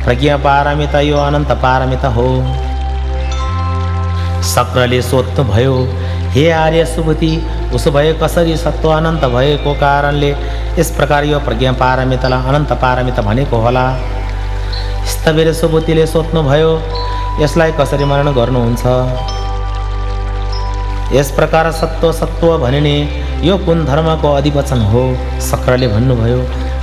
प्रज्ञा पारमिता यो अनन्त पारमिता हो। शक्रले सोध्नुभयो, हे आर्य सुभूति, उसो भए कसरी सत्व अनन्त भएको कारणले यस प्रकार यो प्रज्ञा पारमितालाई अनन्त पारमिता भनेको होला। स्थविर सुभूतिले सोध्नुभयो, यसलाई कसरी मनन गर्नुहुन्छ? यस प्रकार सत्व सत्व भनिने यो कुन धर्मको अधिवचन हो? शक्रले भन्नुभयो,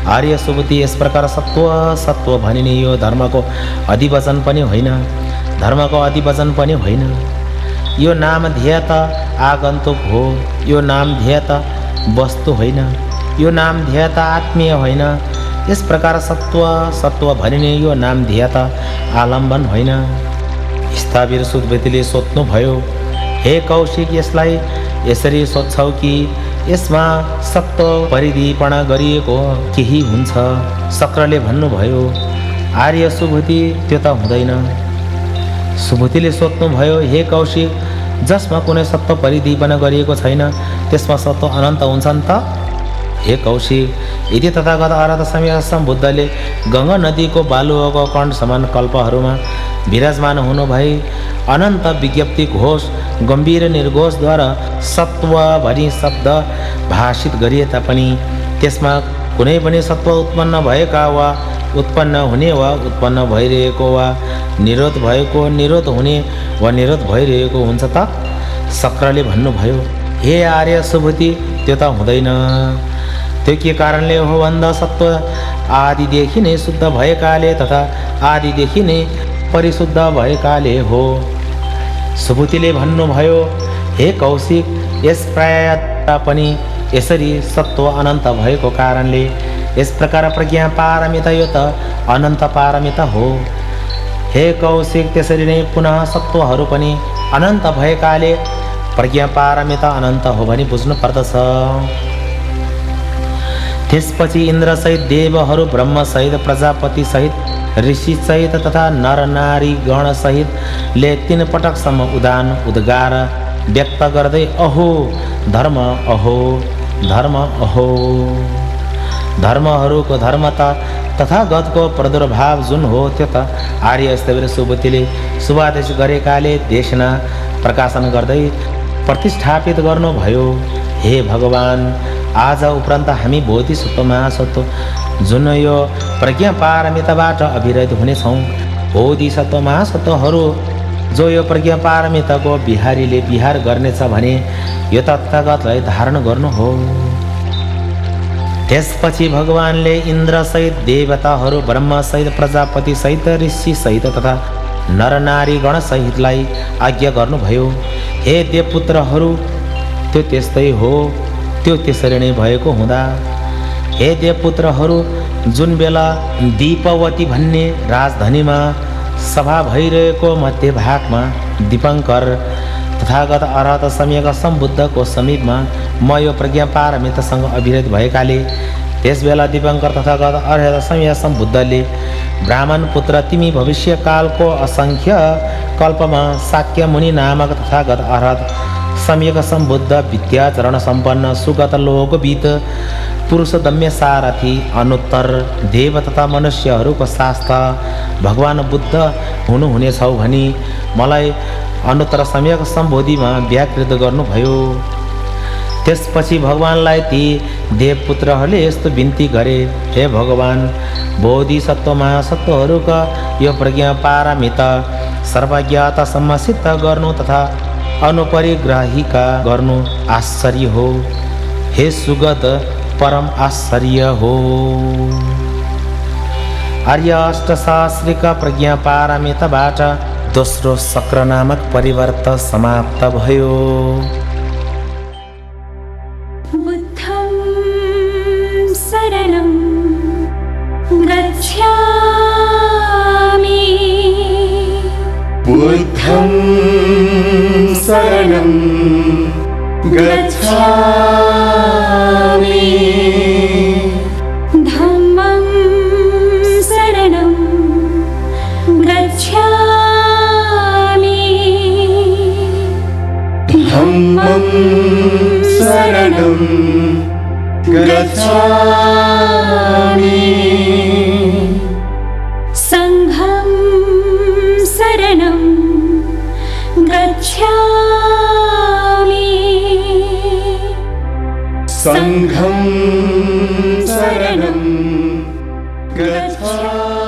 आर्य सुभूति, यस प्रकार सत्व सत्व भनिने यो धर्मको अधिवचन पनि होइन, धर्मको अधिवचन पनि होइन। यो नाम ध्येय त आगन्तुक हो, यो नाम ध्येय त वस्तु होइन, यो नाम ध्येय त आत्मीय होइन। यस प्रकार सत्व सत्व भनिने यो नाम ध्येय त आलम्बन होइन। स्थविर सुभूतिले सोध्नुभयो, हे कौशिक, यसलाई यसरी सोध्छौ कि यसमा सत्व परिदीपना गरिएको केही हुन्छ? शक्रले भन्नुभयो, आर्य सुभूति, त्यो त हुँदैन। सुभूतिले सोध्नुभयो, हे कौशिक, जसमा कुनै सत्व परिदीपना गरिएको छैन त्यसमा सत्व अनन्त हुन्छ नि त? हे कौशिक, यदि तथागत आराध समय सम्बुद्धले गङ्गा नदीको बालुवाको कण्ठ समान कल्पहरूमा विराजमान हुनु भई अनन्त विज्ञप्ति घोष गम्भीर निर्घोषद्वारा सत्व भनी शब्द भाषित गरिए तापनि त्यसमा कुनै पनि सत्व उत्पन्न भएका वा उत्पन्न हुने वा उत्पन्न भइरहेको वा निरोध भएको, निरोध हुने वा निरोध भइरहेको हुन्छ त? शक्रले भन्नुभयो, हे आर्य सुभूति, त्यो त हुँदैन। त्यो के कारणले हो भन्दा सत्व आदिदेखि नै शुद्ध भएकाले तथा आदिदेखि नै परिशुद्ध भएकाले हो। सुभूतिले भन्नुभयो, हे कौशिक, यस प्रायः पनि यसरी सत्व अनन्त भएको कारणले यस प्रकार प्रज्ञा पारमिता यो त अनन्त पारमिता हो। हे कौशिक, त्यसरी नै पुनः सत्वहरू पनि अनन्त भएकाले प्रज्ञा पारमिता अनन्त हो भनी बुझ्नु पर्दछ। त्यसपछि इन्द्रसहित देवहरू, ब्रह्मसहित, प्रजापतिसहित, ऋषिसहित तथा नर नारी गणसहितले 3 पटकसम्म उदान उद्गार व्यक्त गर्दै अहो धर्म, अहो धर्म, अहो धर्महरूको धर्म त तथागतको प्रादुर्भाव जुन हो त्यो त आर्य स्थविर सुभूतिले शुभादेश गरेकाले देशना प्रकाशन गर्दै प्रतिष्ठापित गर्नुभयो। हे भगवान, आज उपरान्त हामी बोधिसत्व महासत्व जुन यो प्रज्ञा पारमिताबाट अभिरहित हुनेछौँ, बोधिसत्व महासत्वहरू जो यो प्रज्ञा पारमिताको बिहारीले बिहार गर्नेछ भने यो तथागतलाई धारण गर्नु हो। त्यसपछि भगवानले इन्द्रसहित देवताहरू, ब्रह्मसहित, प्रजापतिसहित, ऋषिसहित तथा नरनारी गणसहितलाई आज्ञा गर्नुभयो, हे देवपुत्रहरू, त्यो त्यस्तै हो, त्यो त्यसरी नै भएको हुँदा हे देवपुत्रहरू, जुन बेला दीपवती भन्ने राजधानीमा सभा भइरहेको मध्य भागमा दीपङ्कर तथागत अरहत सम्यक सम्बुद्धको समीपमा म यो प्रज्ञा पारमितासँग अभिरहित भएकाले त्यसबेला दीपङ्कर तथागत अरहत सम्यक सम्बुद्धले ब्राह्मण पुत्र, तिमी भविष्यकालको असङ्ख्य कल्पमा शाक्य मुनि नामक तथागत अरहत सम्यक सम्बुद्ध विद्याचरण सम्पन्न सुगत लोकविद पुरुषदम्य सारथी अनुत्तर देव तथा मनुष्यहरूको शास्त्र भगवान बुद्ध हुनुहुनेछौ भनी मलाई अनुत्तर सम्यक सम्बोधिमा व्याकृत गर्नुभयो। त्यसपछि भगवानलाई ती देवपुत्रहरूले यस्तो बिन्ती गरे, हे भगवान, बोधिसत्व महासत्वहरूका यो प्रज्ञा पारमिता सर्वज्ञतासम्म सिद्ध गर्नु तथा अनुपरिग्राहिका गर्नु आश्चर्य हो, हे सुगत परम आश्चर्य हो। आर्य अष्टशास्त्रिक प्रज्ञा पारमितबाट दोस्रो शक्र नामक परिवर्त समाप्त भयो। बुद्धं शरणं गच्छामि। बुद्धं शरणं गच्छामि। धम्मं शरणं गच्छामि। धम्मं शरणं गच्छामि। संघं शरणं गच्छामि। संघं शरणं गच्छामि।